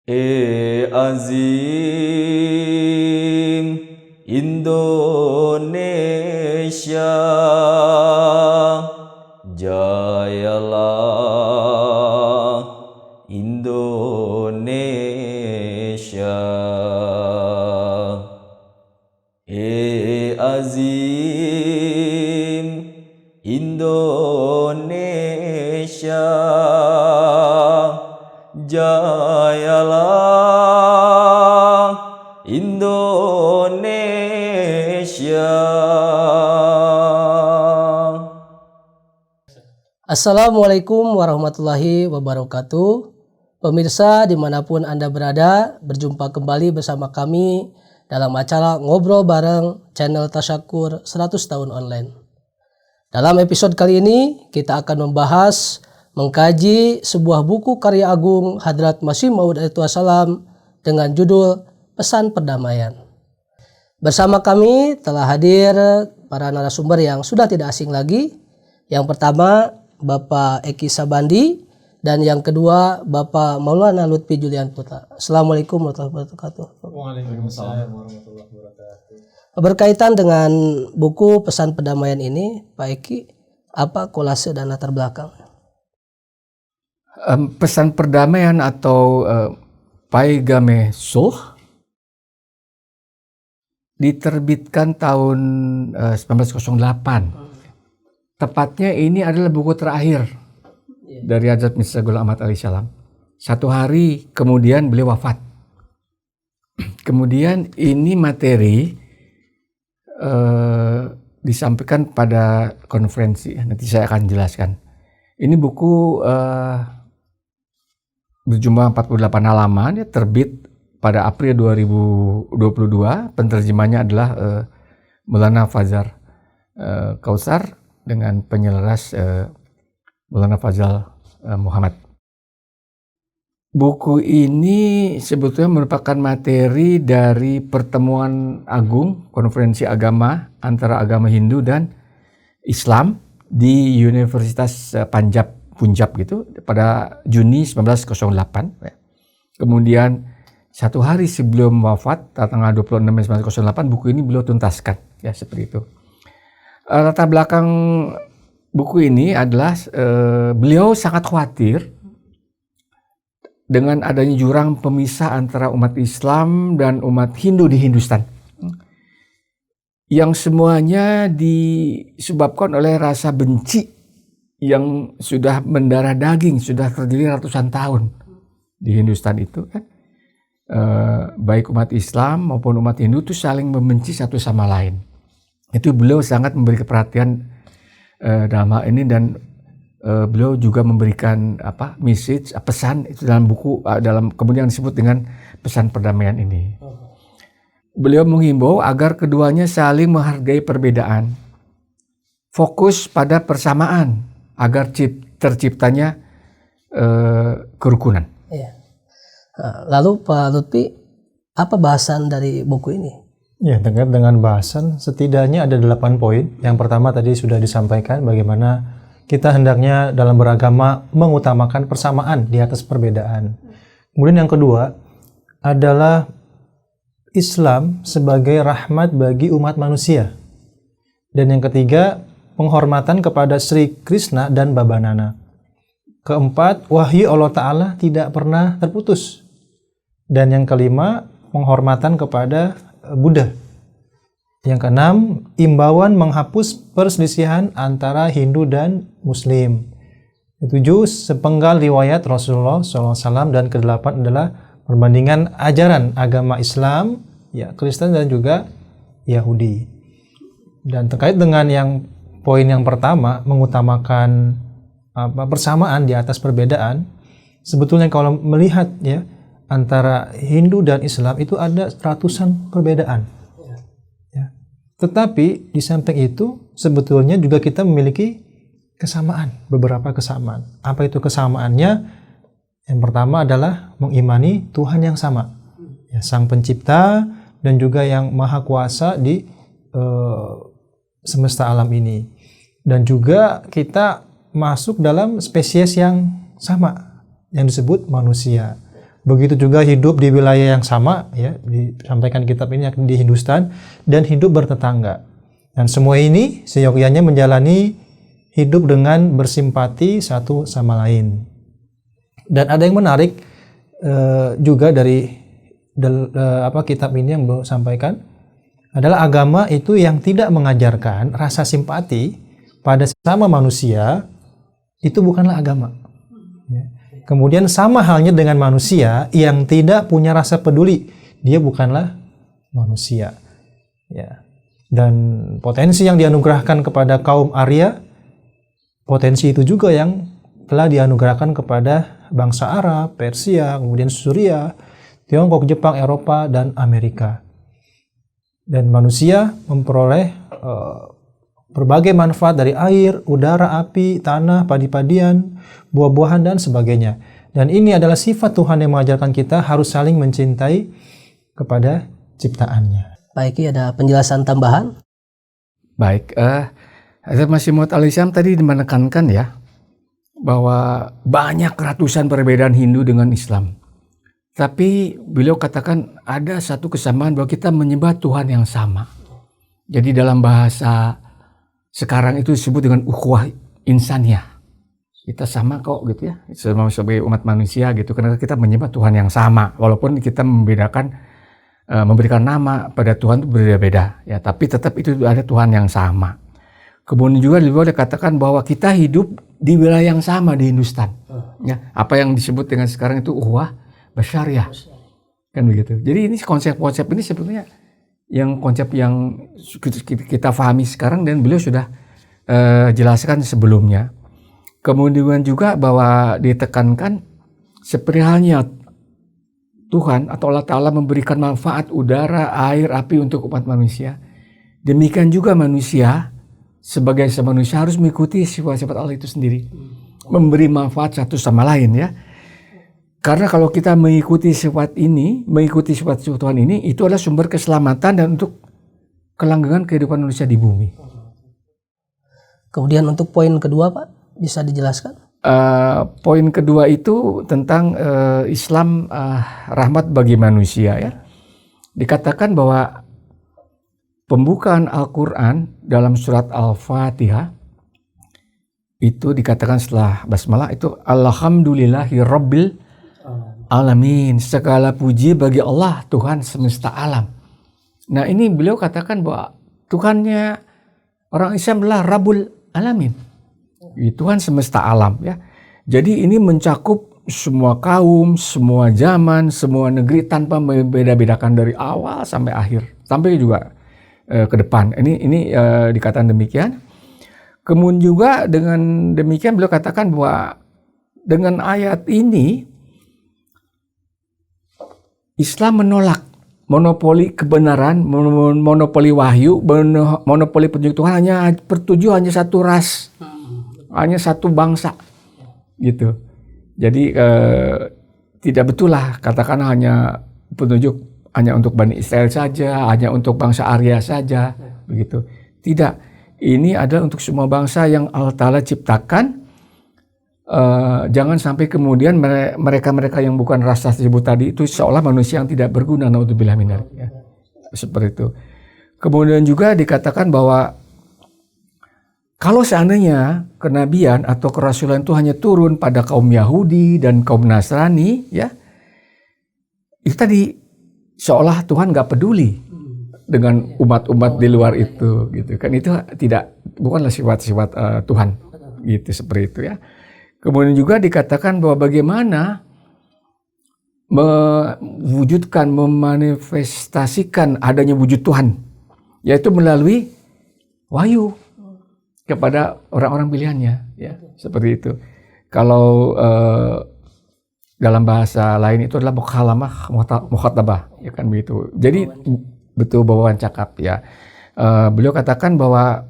Azim Indonesia, jayalah Indonesia. Azim Indonesia, jayalah Indonesia. Assalamualaikum warahmatullahi wabarakatuh. Pemirsa dimanapun Anda berada, berjumpa kembali bersama kami dalam acara Ngobrol Bareng channel Tasyakur 100 Tahun Online. Dalam episode kali ini kita akan membahas, mengkaji sebuah buku karya agung Hadrat Masih Maud Alaihissalam dengan judul Pesan Perdamaian. Bersama kami telah hadir para narasumber yang sudah tidak asing lagi. Yang pertama Bapak Eki Sabandi dan yang kedua Bapak Maulana Lutfi Julian Putra. Assalamualaikum warahmatullahi wabarakatuh. Waalaikumsalam warahmatullahi wabarakatuh. Berkaitan dengan buku Pesan Perdamaian ini, Pak Eki, apa kolase dan latar belakang? Pesan Perdamaian atau Paigame Sulh diterbitkan tahun 1908. Tepatnya ini adalah buku terakhir dari Hadrat Mirza Ghulam Ahmad Alaihissalam. Satu hari kemudian beliau wafat. Kemudian ini materi disampaikan pada konferensi. Nanti saya akan jelaskan. Ini buku berjumlah 48 halaman, ya, terbit pada April 2022. Penerjemahnya adalah Maulana Fazal Kausar dengan penyelaras Maulana Fazal Muhammad. Buku ini sebetulnya merupakan materi dari pertemuan agung konferensi agama antara agama Hindu dan Islam di Universitas Punjab gitu pada Juni 1908. Kemudian satu hari sebelum wafat tanggal 26 Mei 1908 buku ini beliau tuntaskan, ya, seperti itu. Latar belakang buku ini adalah beliau sangat khawatir dengan adanya jurang pemisah antara umat Islam dan umat Hindu di Hindustan, yang semuanya disebabkan oleh rasa benci yang sudah mendarah daging, sudah terdiri ratusan tahun di Hindustan itu, kan. Baik umat Islam maupun umat Hindu itu saling membenci satu sama lain. Itu beliau sangat memberi perhatian dalam hal ini, dan beliau juga memberikan message, pesan itu dalam buku, dalam kemudian disebut dengan Pesan Perdamaian ini. Beliau menghimbau agar keduanya saling menghargai perbedaan, fokus pada persamaan agar terciptanya kerukunan. Ya. Lalu Pak Lutfi, apa bahasan dari buku ini? Ya, terkait dengan bahasan setidaknya ada 8 poin. Yang pertama tadi sudah disampaikan bagaimana kita hendaknya dalam beragama mengutamakan persamaan di atas perbedaan. Kemudian yang kedua adalah Islam sebagai rahmat bagi umat manusia. Dan yang ketiga, penghormatan kepada Sri Krishna dan Babanana. Keempat, wahyu Allah Ta'ala tidak pernah terputus. Dan yang kelima, penghormatan kepada Buddha. Yang keenam, imbauan menghapus perselisihan antara Hindu dan Muslim. Ketujuh, sepenggal riwayat Rasulullah SAW. Dan kedelapan adalah perbandingan ajaran agama Islam, ya, Kristen dan juga Yahudi. Dan terkait dengan yang poin yang pertama, mengutamakan persamaan di atas perbedaan, sebetulnya kalau melihat, ya, antara Hindu dan Islam itu ada ratusan perbedaan. Ya. Tetapi di samping itu sebetulnya juga kita memiliki kesamaan, beberapa kesamaan. Apa itu kesamaannya? Yang pertama adalah mengimani Tuhan yang sama, ya, Sang Pencipta dan juga yang Maha Kuasa di semesta alam ini. Dan juga kita masuk dalam spesies yang sama yang disebut manusia. begitu juga hidup di wilayah yang sama, ya, disampaikan kitab ini yakni di Hindustan, dan hidup bertetangga. Dan semua ini seyogyanya menjalani hidup dengan bersimpati satu sama lain. Dan ada yang menarik juga dari kitab ini yang beliau sampaikan, adalah agama itu yang tidak mengajarkan rasa simpati pada sesama manusia, itu bukanlah agama. Ya. Kemudian sama halnya dengan manusia yang tidak punya rasa peduli, dia bukanlah manusia. Ya. Dan potensi yang dianugerahkan kepada kaum Arya, potensi itu juga yang telah dianugerahkan kepada bangsa Arab, Persia, kemudian Suria, Tiongkok, Jepang, Eropa, dan Amerika. Dan manusia memperoleh berbagai manfaat dari air, udara, api, tanah, padi-padian, buah-buahan, dan sebagainya. Dan ini adalah sifat Tuhan yang mengajarkan kita harus saling mencintai kepada ciptaannya. Pak Eki, ada penjelasan tambahan? Baik, Hazrat Masih Maud Al-Hisham tadi menekankan ya, bahwa banyak ratusan perbedaan Hindu dengan Islam. Tapi beliau katakan ada satu kesamaan bahwa kita menyembah Tuhan yang sama. Jadi dalam bahasa sekarang itu disebut dengan ukhuwah insaniyah. Kita sama kok gitu ya, sebagai umat manusia gitu, karena kita menyembah Tuhan yang sama. Walaupun kita memberikan nama pada Tuhan itu berbeda-beda ya, tapi tetap itu ada Tuhan yang sama. Kemudian juga boleh katakan bahwa kita hidup di wilayah yang sama di Hindustan. Ya, apa yang disebut dengan sekarang itu ukhuwah basyariah. Kan begitu. Jadi ini konsep-konsep ini sebetulnya konsep yang kita pahami sekarang dan beliau sudah jelaskan sebelumnya. Kemudian juga bahwa ditekankan seperti halnya Tuhan atau Allah Ta'ala memberikan manfaat udara, air, api untuk umat manusia. Demikian juga manusia sebagai manusia harus mengikuti sifat-sifat Allah itu sendiri. Memberi manfaat satu sama lain ya. Karena kalau kita mengikuti sifat ini, mengikuti sifat Tuhan ini, itu adalah sumber keselamatan dan untuk kelanggengan kehidupan manusia di bumi. Kemudian untuk poin kedua Pak, bisa dijelaskan? Poin kedua itu tentang Islam rahmat bagi manusia ya. Dikatakan bahwa pembukaan Al-Quran dalam surat Al-Fatihah itu dikatakan setelah basmalah itu Alhamdulillahi Rabbil Alamin, segala puji bagi Allah Tuhan semesta alam. Nah ini beliau katakan bahwa Tuhannya orang Islam adalah Rabbul Alamin, Tuhan semesta alam ya. Jadi ini mencakup semua kaum, semua zaman, semua negeri tanpa membeda-bedakan dari awal sampai akhir, sampai juga ke depan. Ini dikatakan demikian. Kemudian juga dengan demikian beliau katakan bahwa dengan ayat ini Islam menolak monopoli kebenaran, monopoli wahyu, monopoli petunjuk Tuhan hanya satu ras, hanya satu bangsa, gitu. Jadi tidak betul lah katakan hanya petunjuk hanya untuk Bani Israel saja, hanya untuk bangsa Arya saja, begitu. Tidak, ini adalah untuk semua bangsa yang Allah Ta'ala ciptakan. Jangan sampai kemudian mereka-mereka yang bukan ras tersebut tadi itu seolah manusia yang tidak berguna, naudzubillah min dzalik ya. Seperti itu. Kemudian juga dikatakan bahwa kalau seandainya kenabian atau kerasulan itu hanya turun pada kaum Yahudi dan kaum Nasrani ya, itu tadi seolah Tuhan nggak peduli dengan umat-umat di luar itu gitu kan. Itu bukanlah sifat-sifat Tuhan gitu, seperti itu ya. Kemudian juga dikatakan bahwa bagaimana mewujudkan, memanifestasikan adanya wujud Tuhan, yaitu melalui wahyu kepada orang-orang pilihannya, ya seperti itu. Kalau dalam bahasa lain itu adalah mukhalamah mukhatabah, ya kan begitu. Jadi betul bawaan cakap ya. Beliau katakan bahwa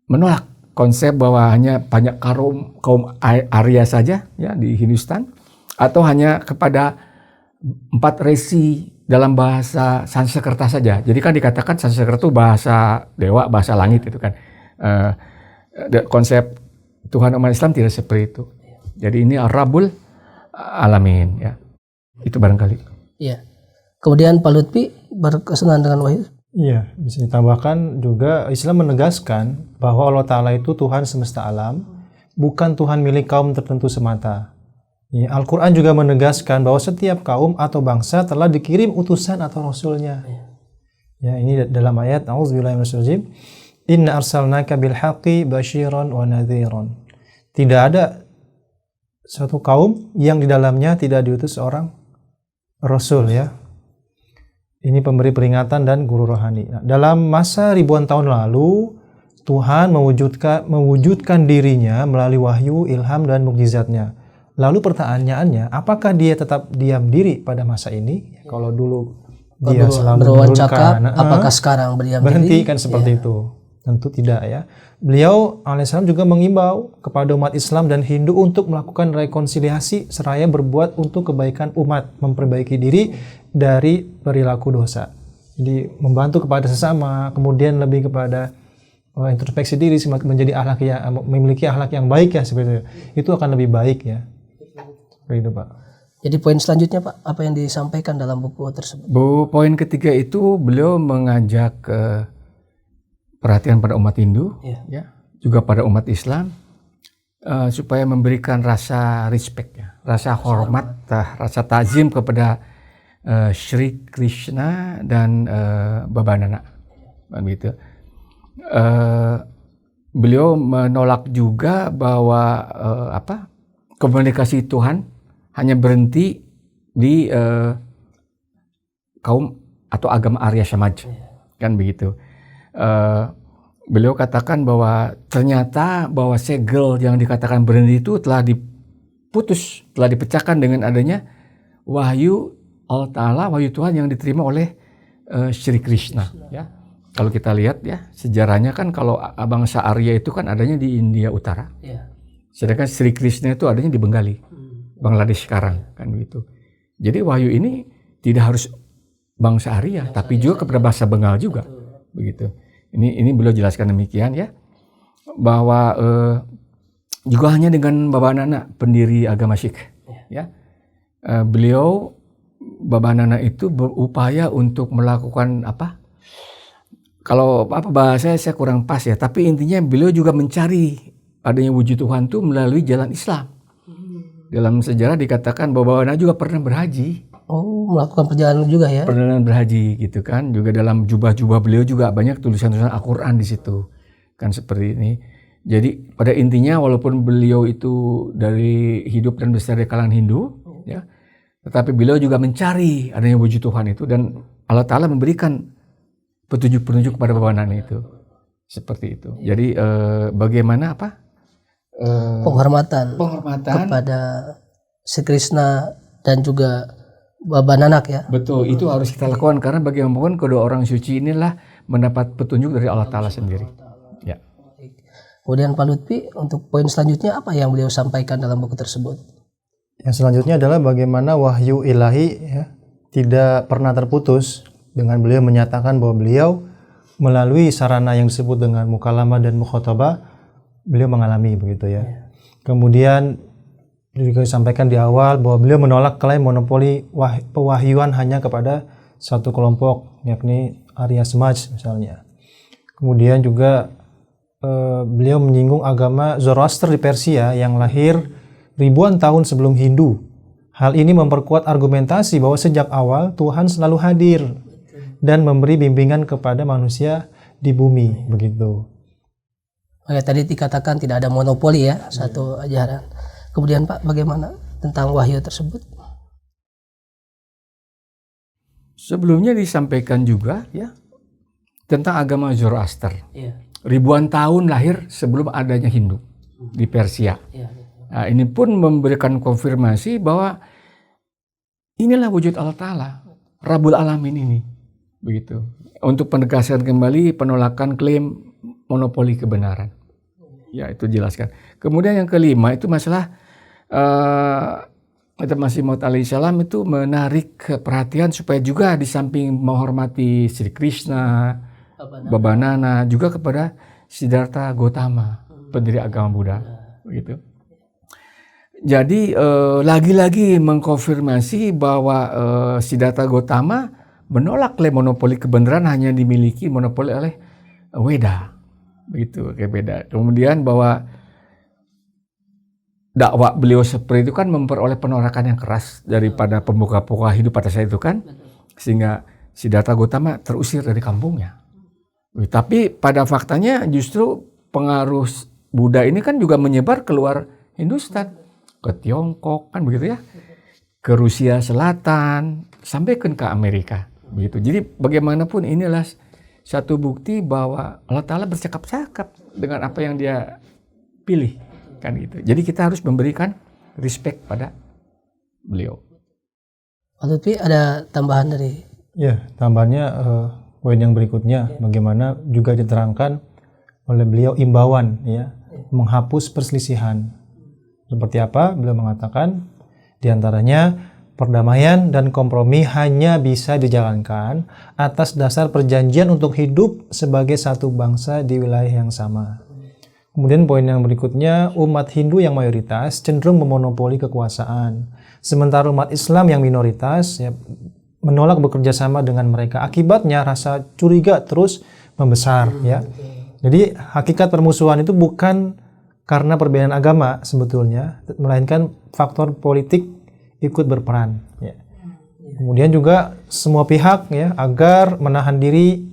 menolak konsep bahwa hanya banyak kaum Arya saja ya di Hindustan, atau hanya kepada 4 resi dalam bahasa Sanskerta saja. Jadi kan dikatakan Sanskerta itu bahasa dewa, bahasa langit itu kan. Konsep Tuhan umat Islam tidak seperti itu. Jadi ini Rabbul alamin ya. Itu barangkali. Iya. Kemudian Pak Lutfi berkesudahan dengan wahyu. Iya, bisa ditambahkan juga Islam menegaskan bahwa Allah Ta'ala itu Tuhan semesta alam, bukan Tuhan milik kaum tertentu semata. Ya, Al-Quran juga menegaskan bahwa setiap kaum atau bangsa telah dikirim utusan atau rasulnya. Ya, ini dalam ayat A'udzubillahi minasyaitonir rajim. Inna arsalnaka bil haqqi basyiran wa nadhiran. Tidak ada suatu kaum yang di dalamnya tidak diutus seorang rasul ya. Ini pemberi peringatan dan guru rohani. Nah, dalam masa ribuan tahun lalu, Tuhan mewujudkan dirinya melalui wahyu, ilham, dan mukjizatnya. Lalu pertanyaannya, apakah dia tetap diam diri pada masa ini? Kalau dulu dia selalu menurunkan, apakah sekarang berdiam berhenti diri? kan seperti itu? Tentu tidak ya. Beliau alaihissalam juga mengimbau kepada umat Islam dan Hindu untuk melakukan rekonsiliasi seraya berbuat untuk kebaikan umat, memperbaiki diri dari perilaku dosa. Jadi membantu kepada sesama, kemudian lebih kepada introspeksi diri menjadi akhlak yang memiliki akhlak yang baik ya seperti itu. Itu akan lebih baik ya. Begitu Pak. Jadi poin selanjutnya Pak, apa yang disampaikan dalam buku tersebut? Poin ketiga itu beliau mengajak perhatian pada umat Hindu, ya, juga pada umat Islam, supaya memberikan rasa respect, ya, rasa hormat, rasa ta'zim kepada Sri Krishna dan Babanana, begitu. Beliau menolak juga bahwa komunikasi Tuhan hanya berhenti di kaum atau agama Arya Samaj, kan begitu. Beliau katakan bahwa ternyata bahwa segel yang dikatakan berhenti itu telah diputus, telah dipecahkan dengan adanya wahyu Allah Ta'ala, wahyu Tuhan yang diterima oleh Sri Krishna. Ya. Kalau kita lihat ya sejarahnya kan kalau bangsa Arya itu kan adanya di India Utara, sedangkan Sri Krishna itu adanya di Bengali, Bangladesh sekarang, kan begitu. Jadi wahyu ini tidak harus bangsa Arya, tapi juga kepada bangsa Bengal juga, begitu. Ini beliau jelaskan demikian ya, bahwa juga hanya dengan Babanana pendiri agama Sikh ya, beliau Babanana itu berupaya untuk melakukan kalau bahasa saya kurang pas ya, tapi intinya beliau juga mencari adanya wujud Tuhan itu melalui jalan Islam. Dalam sejarah dikatakan bahwa Babanana juga pernah berhaji. Oh, melakukan perjalanan juga ya? Perjalanan berhaji gitu kan. Juga dalam jubah-jubah beliau juga banyak tulisan-tulisan Al-Quran di situ. Kan seperti ini. Jadi pada intinya walaupun beliau itu dari hidup dan besar di kalangan Hindu, ya, tetapi beliau juga mencari adanya wujud Tuhan itu dan Allah Ta'ala memberikan petunjuk-petunjuk kepada Babanana itu. Seperti itu. Jadi bagaimana penghormatan kepada Sri Krishna dan juga Babanana ya. Betul, itu harus kita lakukan karena bagaimanapun kedua orang suci inilah mendapat petunjuk dari Allah Ta'ala sendiri. Ya. Kemudian Pak Lutfi, untuk poin selanjutnya apa yang beliau sampaikan dalam buku tersebut? Yang selanjutnya adalah bagaimana wahyu ilahi ya, tidak pernah terputus dengan beliau menyatakan bahwa beliau melalui sarana yang disebut dengan mukalamah dan mukhatabah beliau mengalami begitu ya. Kemudian juga disampaikan di awal bahwa beliau menolak klaim monopoli pewahyuan hanya kepada satu kelompok, yakni Arya Samaj misalnya. Kemudian juga beliau menyinggung agama Zoroaster di Persia yang lahir ribuan tahun sebelum Hindu. Hal ini memperkuat argumentasi bahwa sejak awal Tuhan selalu hadir dan memberi bimbingan kepada manusia di bumi, begitu. Oke, tadi dikatakan tidak ada monopoli ya, satu ajaran. Kemudian Pak, bagaimana tentang wahyu tersebut? Sebelumnya disampaikan juga ya tentang agama Zoroaster. Ribuan tahun lahir sebelum adanya Hindu di Persia. Nah, ini pun memberikan konfirmasi bahwa inilah wujud Allah Ta'ala, Rabbul Alamin ini. Begitu. Untuk penegasan kembali penolakan klaim monopoli kebenaran. Ya, itu jelaskan. Kemudian yang kelima itu masalah Masih Maud alaihissalam itu menarik perhatian supaya juga di samping menghormati Sri Krishna, Babanana, juga kepada Siddhartha Gautama, pendiri agama Buddha, begitu. Jadi lagi-lagi mengkonfirmasi bahwa Siddhartha Gautama menolak klaim monopoli kebenaran hanya dimiliki monopoli oleh Weda, begitu kayak beda. Kemudian bahwa dakwah beliau seperti itu kan memperoleh penolakan yang keras daripada pemuka-pemuka hidup pada saat itu kan, sehingga Siddhartha Gautama terusir dari kampungnya. Tapi pada faktanya justru pengaruh Buddha ini kan juga menyebar keluar Hindustan, ke Tiongkok kan begitu ya, ke Rusia Selatan, sampai ke Amerika begitu. Jadi bagaimanapun inilah satu bukti bahwa Allah Ta'ala bercakap-cakap dengan apa yang dia pilih kan gitu. Jadi kita harus memberikan respect pada beliau. Pak Lutfi ada tambahan dari? Ya, tambahannya poin yang berikutnya, bagaimana juga diterangkan oleh beliau imbauan ya, menghapus perselisihan. Seperti apa? Beliau mengatakan diantaranya perdamaian dan kompromi hanya bisa dijalankan atas dasar perjanjian untuk hidup sebagai satu bangsa di wilayah yang sama. Kemudian poin yang berikutnya, umat Hindu yang mayoritas cenderung memonopoli kekuasaan, sementara umat Islam yang minoritas ya, menolak bekerja sama dengan mereka. Akibatnya rasa curiga terus membesar ya. Jadi hakikat permusuhan itu bukan karena perbedaan agama sebetulnya, melainkan faktor politik ikut berperan. Ya. Kemudian juga semua pihak ya agar menahan diri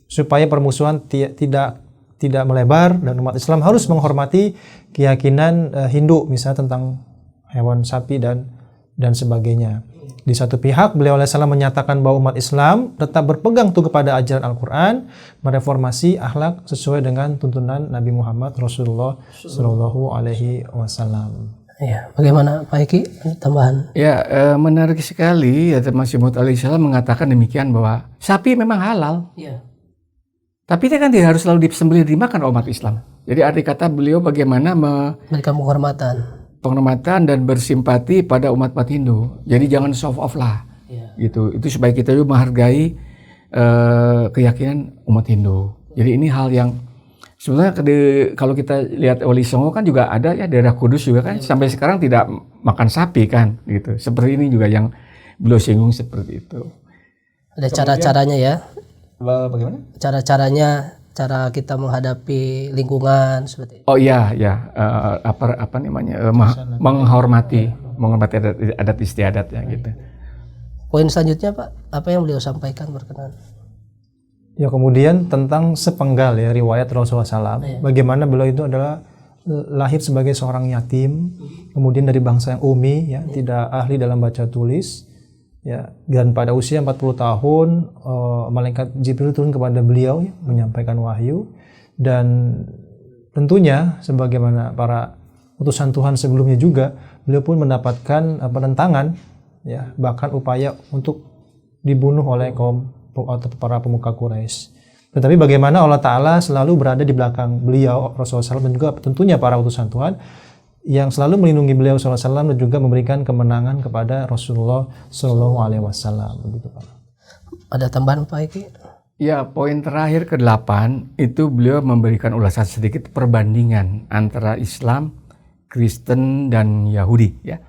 supaya permusuhan tidak melebar, dan umat Islam harus menghormati keyakinan Hindu, misalnya tentang hewan sapi dan sebagainya. Di satu pihak, beliau alaihissalam menyatakan bahwa umat Islam tetap berpegang teguh kepada ajaran Al-Quran, mereformasi akhlak sesuai dengan tuntunan Nabi Muhammad Rasulullah Shallallahu Alaihi Wasallam. Ya, bagaimana Pak Eki tambahan? Ya, menarik sekali ya, Masih Maud alaihissalam mengatakan demikian bahwa sapi memang halal. Iya. Tapi itu kan tidak harus selalu disembelih dimakan umat Islam. Jadi arti kata beliau bagaimana memberikan penghormatan dan bersimpati pada umat Hindu. Jadi jangan soft off lah, gitu. Itu supaya kita juga menghargai keyakinan umat Hindu. Jadi ini hal yang sebenarnya kalau kita lihat Wali Songo kan juga ada ya, daerah Kudus juga kan sampai sekarang tidak makan sapi kan, gitu. Seperti ini juga yang beliau singgung seperti itu. Ada cara-caranya ya. Bagaimana? Cara kita menghadapi lingkungan seperti itu. Oh iya, apa namanya, menghormati adat istiadat ya gitu. Poin selanjutnya Pak, apa yang beliau sampaikan berkenan? Ya, kemudian tentang sepenggal ya riwayat Rasulullah SAW, bagaimana beliau itu adalah lahir sebagai seorang yatim, kemudian dari bangsa yang umi ya, tidak ahli dalam baca tulis. Ya, dan pada usia 40 tahun malaikat Jibril turun kepada beliau ya, menyampaikan wahyu, dan tentunya sebagaimana para utusan Tuhan sebelumnya juga, beliau pun mendapatkan penentangan ya, bahkan upaya untuk dibunuh oleh kaum atau para pemuka Quraisy. Tetapi bagaimana Allah Ta'ala selalu berada di belakang beliau Rasulullah SAW, dan juga tentunya para utusan Tuhan yang selalu melindungi beliau SAW dan juga memberikan kemenangan kepada Rasulullah SAW. Begitu Pak. Ada tambahan Pak Eki? Ya, poin terakhir ke-8 itu beliau memberikan ulasan sedikit perbandingan antara Islam, Kristen dan Yahudi. Ya,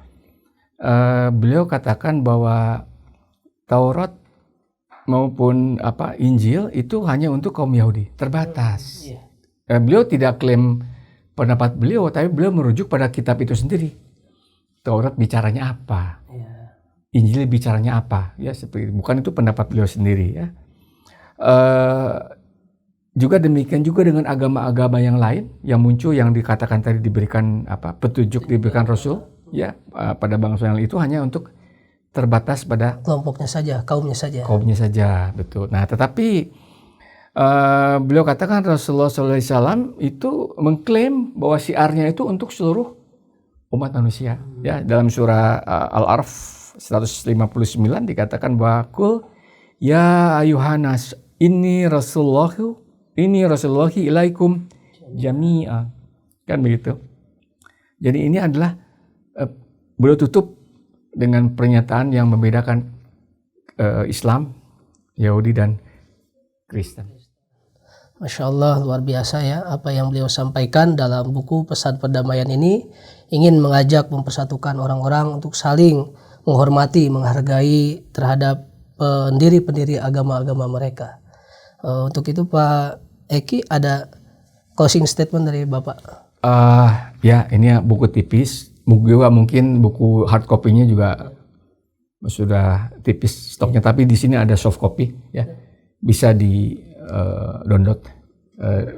beliau katakan bahwa Taurat maupun Injil itu hanya untuk kaum Yahudi, terbatas. Beliau tidak klaim pendapat beliau, tapi beliau merujuk pada kitab itu sendiri. Taurat bicaranya apa? Injil bicaranya apa? Ya, seperti itu. Bukan itu pendapat beliau sendiri ya. Juga demikian juga dengan agama-agama yang lain yang muncul, yang dikatakan tadi diberikan petunjuk, diberikan Rasul ya pada bangsa yang itu hanya untuk terbatas pada kelompoknya saja, kaumnya saja. Betul. Nah, tetapi beliau katakan Rasulullah SAW itu mengklaim bahwa syiarnya itu untuk seluruh umat manusia. Ya, dalam surah Al-Araf 159 dikatakan bahwa kul ya ayuhanas ini Rasulullahi ilaikum jami'a. Kan begitu. Jadi ini adalah beliau tutup dengan pernyataan yang membedakan Islam, Yahudi dan Kristen. Masya Allah, luar biasa ya apa yang beliau sampaikan dalam buku Pesan Perdamaian ini, ingin mengajak mempersatukan orang-orang untuk saling menghormati, menghargai terhadap pendiri-pendiri agama-agama mereka. Untuk itu Pak Eki, ada closing statement dari Bapak? Ya, ini ya buku tipis, mungkin buku hard copy-nya juga sudah tipis stoknya, tapi di sini ada soft copy ya, bisa di download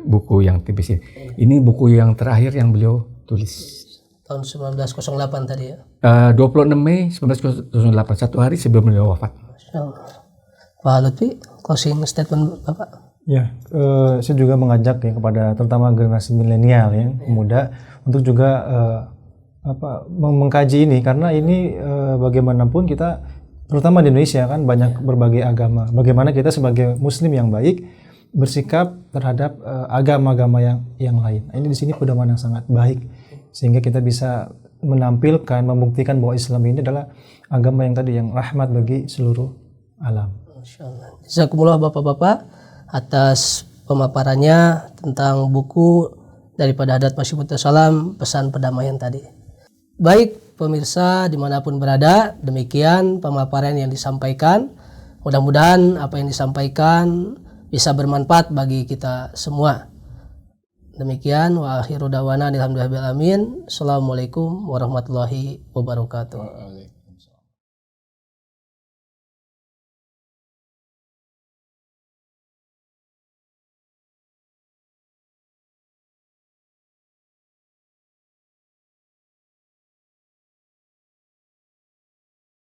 buku yang tipis ini. Ini buku yang terakhir yang beliau tulis. Tahun 1908 tadi ya. 26 Mei 1908, satu hari sebelum beliau wafat. Pak Lutfi, closing statement Bapak? Ya, saya juga mengajak ya kepada terutama generasi milenial yang muda untuk juga mengkaji ini, karena ini bagaimanapun kita terutama di Indonesia kan banyak berbagai agama. Bagaimana kita sebagai muslim yang baik bersikap terhadap agama-agama yang lain. Ini di sini pedoman yang sangat baik sehingga kita bisa menampilkan, membuktikan bahwa Islam ini adalah agama yang tadi yang rahmat bagi seluruh alam. Insyaallah. Jazakumullah Bapak-bapak atas pemaparannya tentang buku daripada Hadrat Masih Maud Salam, Pesan Perdamaian tadi. Baik pemirsa dimanapun berada, demikian pemaparan yang disampaikan. Mudah-mudahan apa yang disampaikan bisa bermanfaat bagi kita semua. Demikian, wa akhiru dawana alhamdulillahirabbil alamin. Assalamualaikum warahmatullahi wabarakatuh.